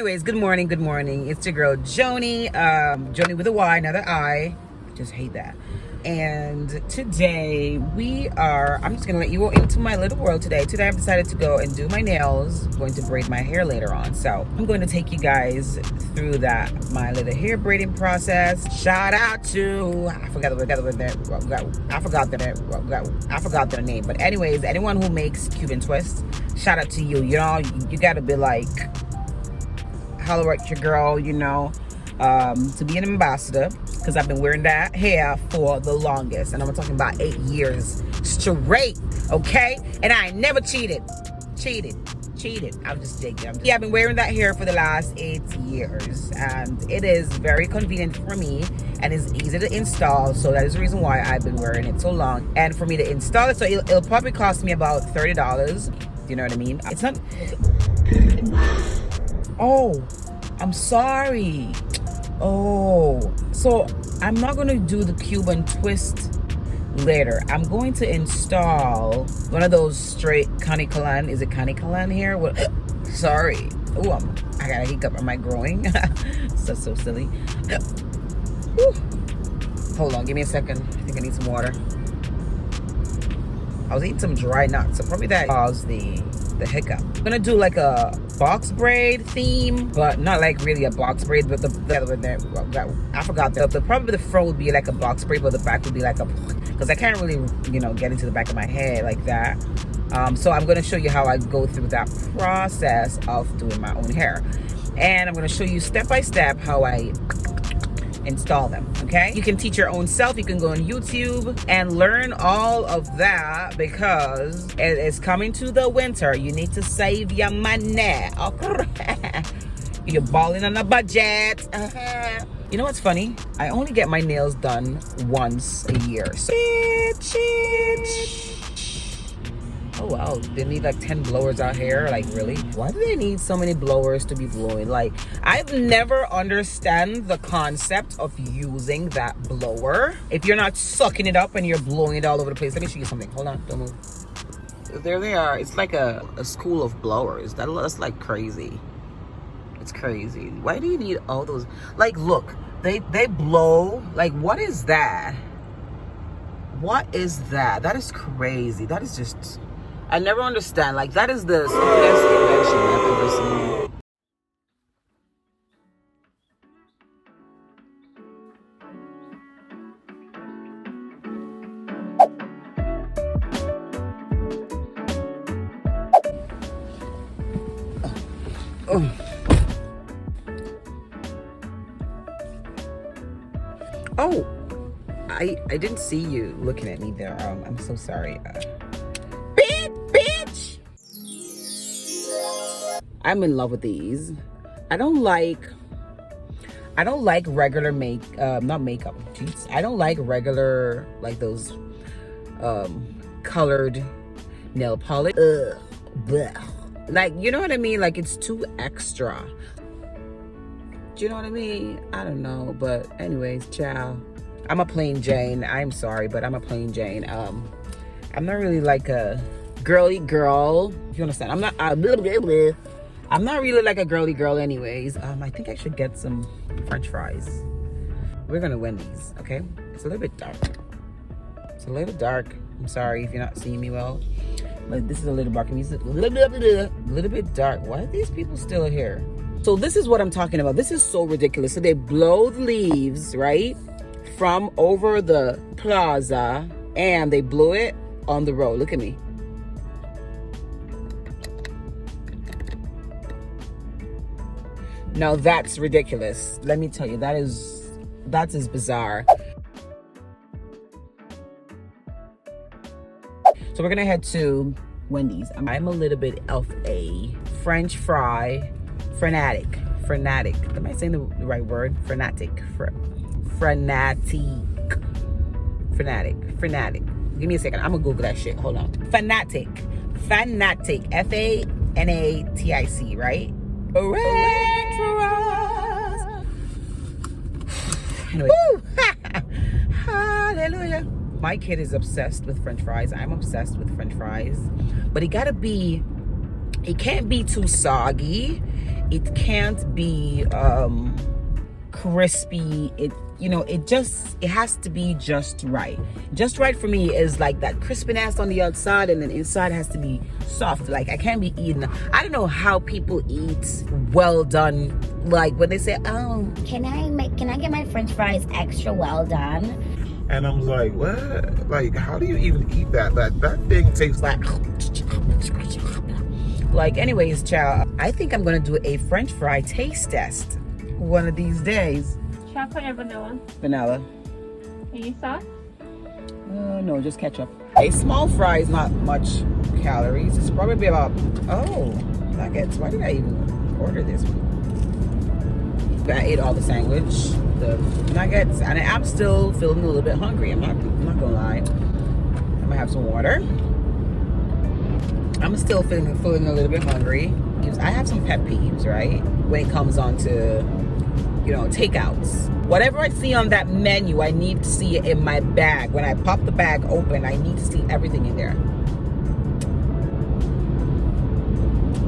Anyways, good morning. It's your girl Jony, Jony with a Y, another I. Just hate that. And today I'm just gonna let you into my little world today. Today I've decided to go and do my nails. I'm going to braid my hair later on. So I'm going to take you guys through my little hair braiding process. Shout out to, I forgot their name. But anyways, anyone who makes Cuban twists, shout out to you. You know, you gotta be like, holler at your girl, you know, to be an ambassador, because I've been wearing that hair for the longest, and I'm talking about 8 years straight, okay? And I ain't never cheated. I'm just digging. Yeah, I've been wearing that hair for the last 8 years, and it is very convenient for me, and it's easy to install. So that is the reason why I've been wearing it so long. And for me to install it, so it'll probably cost me about $30. You know what I mean? It's not. Oh, I'm sorry. Oh, so I'm not going to do the Cuban twist later. I'm going to install one of those straight canicalan. Is it canicalan here? What? Sorry. Oh, I got a hiccup. Am I growing? So silly. Whew. Hold on. Give me a second. I think I need some water. I was eating some dry nuts, so probably that caused the hiccup. I'm gonna do like a box braid theme, but not like really a box braid, but I forgot that probably the front would be like a box braid, but the back would be like because I can't really, you know, get into the back of my head like that. So I'm gonna show you how I go through that process of doing my own hair, and I'm gonna show you step by step how I install them. Okay, you can teach your own self. You can go on YouTube and learn all of that, because it is coming to the winter. You need to save your money. Okay? You're balling on a budget. You know what's funny? I only get my nails done once a year. So oh wow, they need like 10 blowers out here. Like, really? Why do they need so many blowers to be blowing? Like, I've never understand the concept of using that blower if you're not sucking it up and you're blowing it all over the place. Let me show you something. Hold on, don't move. There they are. It's like a school of blowers. That's like crazy. It's crazy. Why do you need all those? Like, look, they blow. Like, what is that? What is that? That is crazy. That is just, I never understand. Like, that is the stupidest invention I've ever seen. Oh, I didn't see you looking at me there. I'm so sorry. Bitch! I'm in love with these. I don't like regular not makeup. Jeez. I don't like regular, like those colored nail polish. Like, you know what I mean? Like, it's too extra. Do you know what I mean? I don't know, but anyways, ciao. I'm a plain Jane. I'm sorry, but I'm a plain Jane. I'm not really like a girly girl, if you understand. I'm not really like a girly girl anyways. I think I should get some French fries. We're gonna Wendy's, okay? It's a little bit dark. I'm sorry if you're not seeing me well, but this is a little dark. It's a little bit dark. Why are these people still here? So this is what I'm talking about. This is so ridiculous. So they blow the leaves, right, from over the plaza, and they blow it on the road. Look at me. Now that's ridiculous. Let me tell you, that's as bizarre. So we're gonna head to Wendy's. I'm a little bit of a French fry fanatic. Am I saying the right word? Fanatic. Give me a second. I'm gonna Google that shit. Hold on. Fanatic. Fanatic. F-A-N-A-T-I-C, right? Anyway. Hallelujah. My kid is obsessed with French fries. I'm obsessed with French fries. But it can't be too soggy. it can't be crispy. It, you know, it has to be just right. Just right for me is like that crispiness on the outside, and then inside has to be soft. Like I can't be eating. I don't know how people eat well done. Like when they say, "Oh, can I get my French fries extra well done?" And I'm like, what? Like, how do you even eat that? That thing tastes like anyways, child. I think I'm gonna do a French fry taste test one of these days. Chocolate or vanilla? Vanilla. Any sauce? No, just ketchup. A small fry is not much calories. It's probably about, oh, nuggets. Why did I even order this one? I ate all the sandwich, the nuggets, and I'm still feeling a little bit hungry. I'm not gonna lie. I'm gonna have some water. I'm still feeling a little bit hungry. I have some pet peeves, right? When it comes on to, you know, takeouts. Whatever I see on that menu, I need to see it in my bag. When I pop the bag open, I need to see everything in there.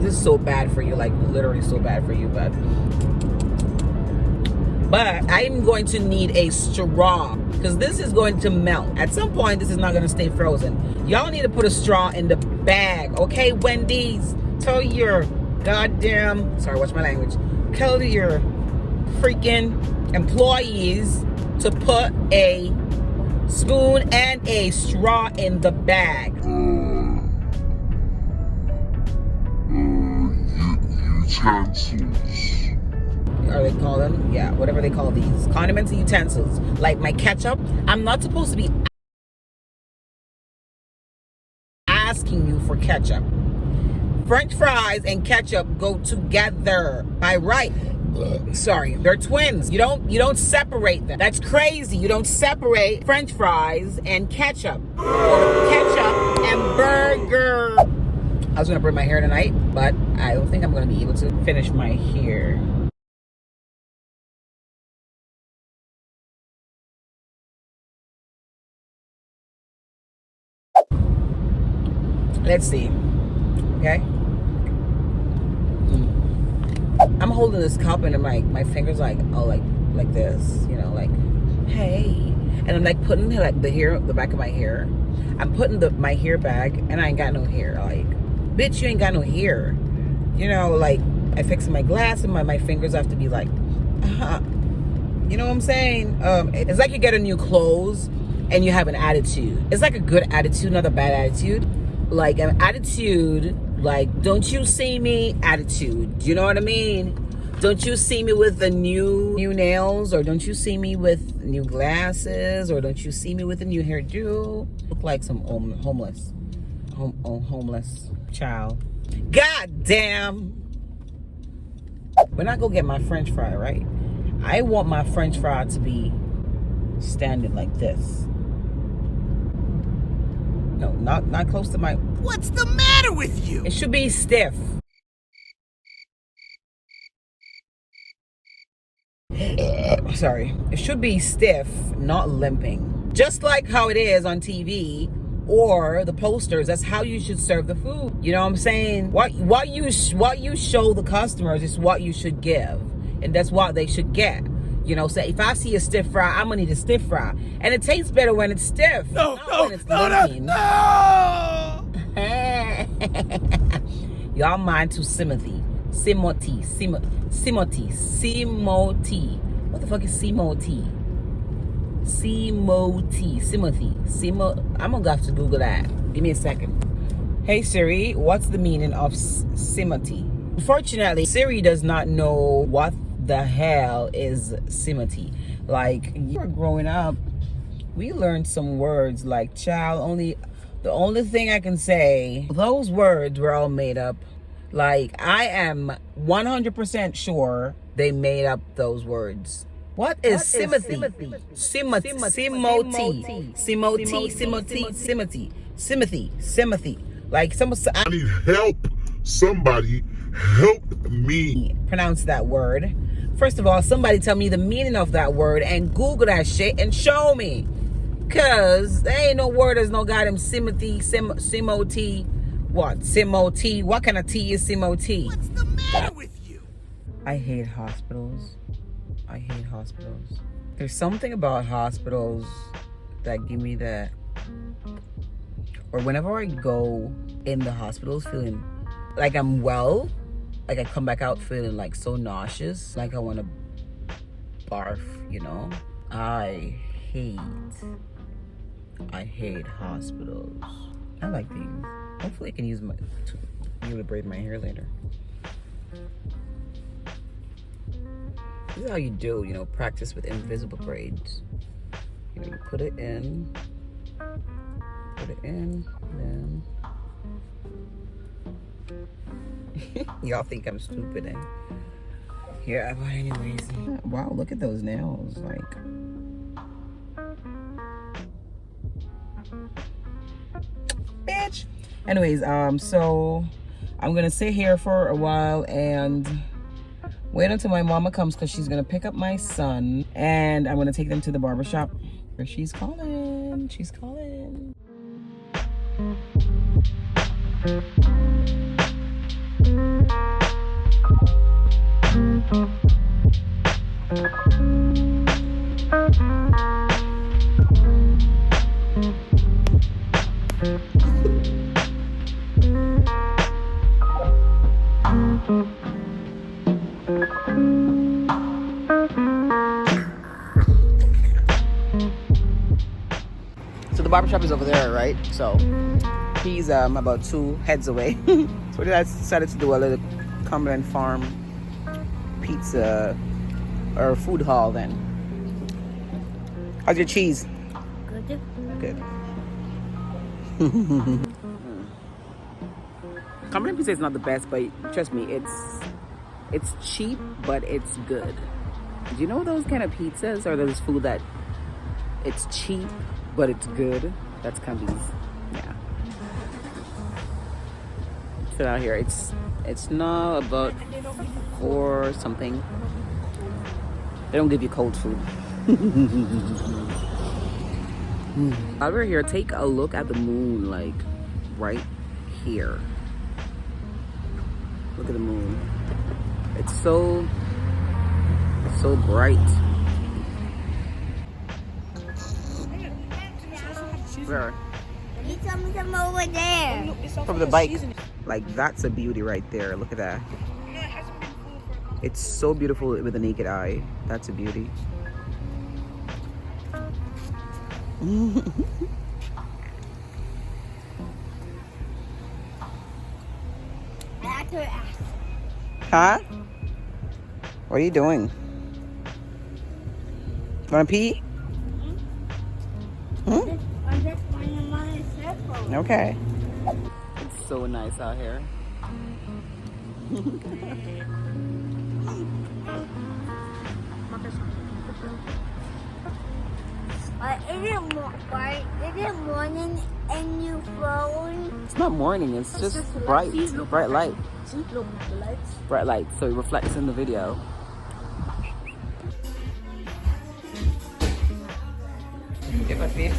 This is so bad for you, like literally so bad for you, but I'm going to need a straw because this is going to melt. At some point, this is not going to stay frozen. Y'all need to put a straw in the bag, okay, Wendy's? Tell your goddamn, sorry, watch my language. Tell your freaking employees to put a spoon and a straw in the bag. Utensils. Are they call them? Yeah, whatever they call these. Condiments and utensils. Like my ketchup, I'm not supposed to be asking you for ketchup. French fries and ketchup go together by right. Sorry, they're twins. You don't separate them. That's crazy. You don't separate French fries and ketchup, or ketchup and burger. I was gonna burn my hair tonight, but I don't think I'm gonna be able to finish my hair. Let's see. Okay. I'm holding this cup and my fingers like, oh, like this, you know, like, hey. And I'm like putting like the back of my hair. I'm putting my hair back and I ain't got no hair. Like, bitch, you ain't got no hair. You know, like I fix my glass and my fingers have to be like, you know what I'm saying? It's like you get a new clothes and you have an attitude. It's like a good attitude, not a bad attitude. Like an attitude, like, don't you see me attitude. You know what I mean? Don't you see me with the new nails, or don't you see me with new glasses, or don't you see me with a new hairdo? Look like some homeless child. God damn. When I go get my French fry, right? I want my French fry to be standing like this. No, not close to my... What's the matter with you? It should be stiff. Sorry. It should be stiff, not limping. Just like how it is on TV or the posters. That's how you should serve the food. You know what I'm saying? What you show the customers is what you should give. And that's what they should get. You know, say if I see a stiff fry, I'm gonna need a stiff fry, and it tastes better when it's stiff. No. Y'all mind to Simothy. What the fuck is Simoti? I'm gonna have to Google that. Give me a second. Hey Siri, what's the meaning of Simoti? Unfortunately, Siri does not know what the hell is Simoti. Like, you were growing up, we learned some words like child. The only thing I can say, those words were all made up. Like, I am 100% sure they made up those words. What is Simothy? Simothy. Like, I need help. Somebody help me. Pronounce that word. First of all, somebody tell me the meaning of that word and Google that shit and show me. Cause there ain't no word, there's no goddamn Simothy, Simoti. What? Simoti? What kind of tea is Simoti? What's the matter with you? I hate hospitals. I hate hospitals. There's something about hospitals that give me that, or whenever I go in the hospitals feeling like I'm well, like I come back out feeling like so nauseous, like I want to barf, you know? I hate hospitals. I like these. Hopefully I can use my to be able to braid my hair later. This is how you do, you know, practice with invisible braids. You know, you put it in, then y'all think I'm stupid, eh? Yeah, but anyways. Wow, look at those nails, like. Bitch. Anyways, so I'm gonna sit here for a while and wait until my mama comes because she's gonna pick up my son and I'm gonna take them to the barbershop. She's calling. She's calling. So the barbershop is over there, right? So he's about 2 heads away. So we decided to do a little Cumberland Farm pizza or food haul then. How's your cheese? Good. Good. Cumberland pizza is not the best, but trust me, it's cheap, but it's good. Do you know those kind of pizzas or those food that it's cheap, but it's good? That's Cumbies. Yeah. Sit out here. It's now about 4 something. They don't give you cold food. While we're here, take a look at the moon, like right here. Look at the moon. It's so bright. Where? You tell me something over there. From the bike. Like, that's a beauty right there. Look at that. It's so beautiful with the naked eye. That's a beauty. Back her ass. Huh? What are you doing? Wanna pee? Hmm? I'm just finding my circle. Okay. It's so nice out here. Is it morning and you phone? It's not morning, it's just bright. Bright light. Look, the lights. Bright light, so it reflects in the video. Get my face.